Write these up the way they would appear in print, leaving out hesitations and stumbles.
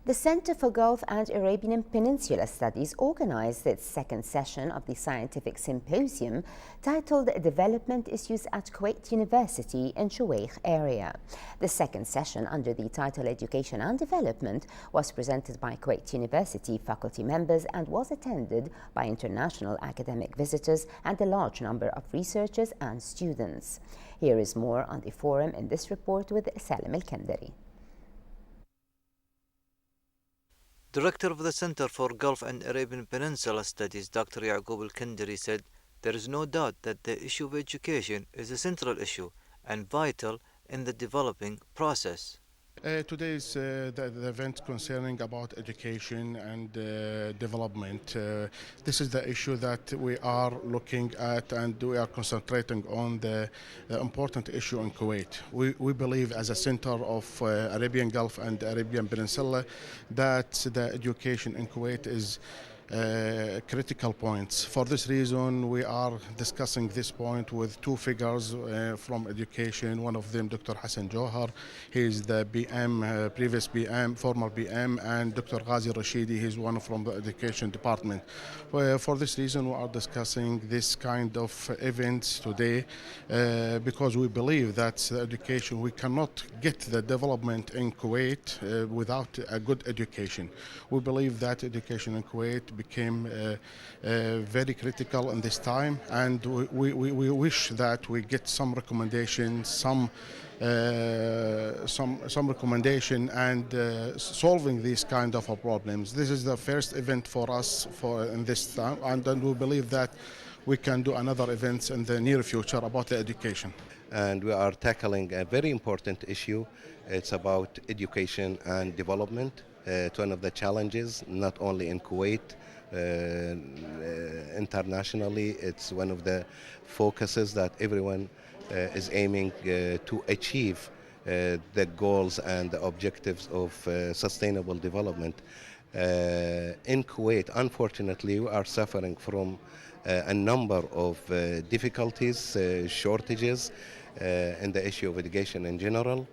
The Center for Gulf and Arabian Peninsula Studies organized its second session of the scientific symposium titled Development Issues at Kuwait University in Shuwaikh area. The second session, under the title Education and Development, was presented by Kuwait University faculty members and was attended by international academic visitors and a large number of researchers and students. Here is more on the forum in this report with Salim Al-Kandari. Director of the Center for Gulf and Arabian Peninsula Studies, Dr. Yaqub Al-Kandari, said there is no doubt that the issue of education is a central issue and vital in the developing process. Today is the event concerning about education and development. This is the issue that we are looking at, and we are concentrating on the important issue in Kuwait. We believe as a center of Arabian Gulf and Arabian Peninsula that the education in Kuwait is critical points. For this reason, we are discussing this point with two figures from education. One of them, Dr. Hassan Johar, he is the BM, previous BM, former BM, and Dr. Ghazi Rashidi, he is one from the education department. For this reason, we are discussing this kind of events today because we believe that the education, we cannot get the development in Kuwait without a good education. We believe that education in Kuwait became very critical in this time, and we wish that we get some recommendations, some recommendation and solving these kind of problems. This is the first event for us in this time, and then we believe that we can do another events in the near future about the education. And we are tackling a very important issue. It's about education and development. It's one of the challenges, not only in Kuwait, internationally. It's one of the focuses that everyone is aiming to achieve the goals and the objectives of sustainable development. In Kuwait, unfortunately, we are suffering from a number of difficulties, shortages in the issue of education in general.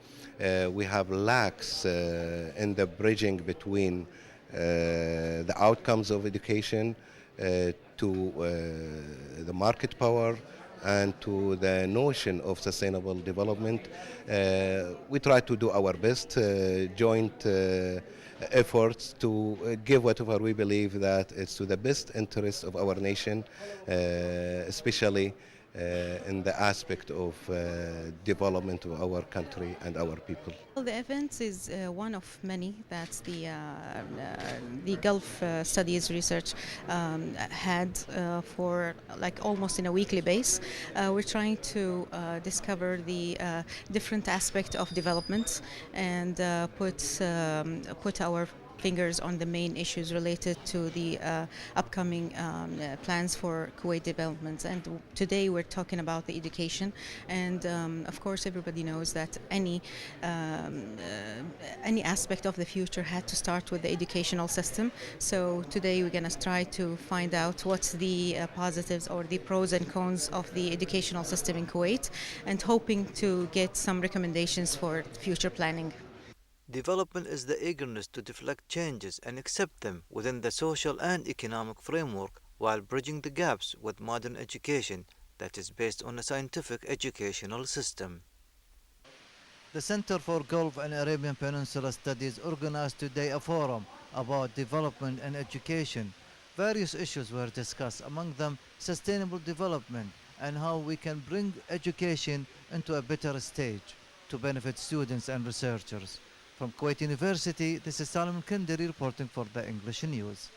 We have lacks in the bridging between the outcomes of education to the market power and to the notion of sustainable development. We try to do our best, joint efforts to give whatever we believe that is to the best interest of our nation, especially in the aspect of development of our country and our people. Well, the event is one of many that the Gulf Studies Research had for like almost in a weekly base. We're trying to discover the different aspects of development and put our fingers on the main issues related to the upcoming plans for Kuwait development. And today we're talking about the education, and of course everybody knows that any aspect of the future had to start with the educational system. So today we're going to try to find out what's the positives or the pros and cons of the educational system in Kuwait, and hoping to get some recommendations for future planning. Development is the eagerness to deflect changes and accept them within the social and economic framework, while bridging the gaps with modern education that is based on a scientific educational system. The Center for Gulf and Arabian Peninsula Studies organized today a forum about development and education. Various issues were discussed, among them sustainable development and how we can bring education into a better stage to benefit students and researchers. From Kuwait University, this is Salim Al-Kandari reporting for the English News.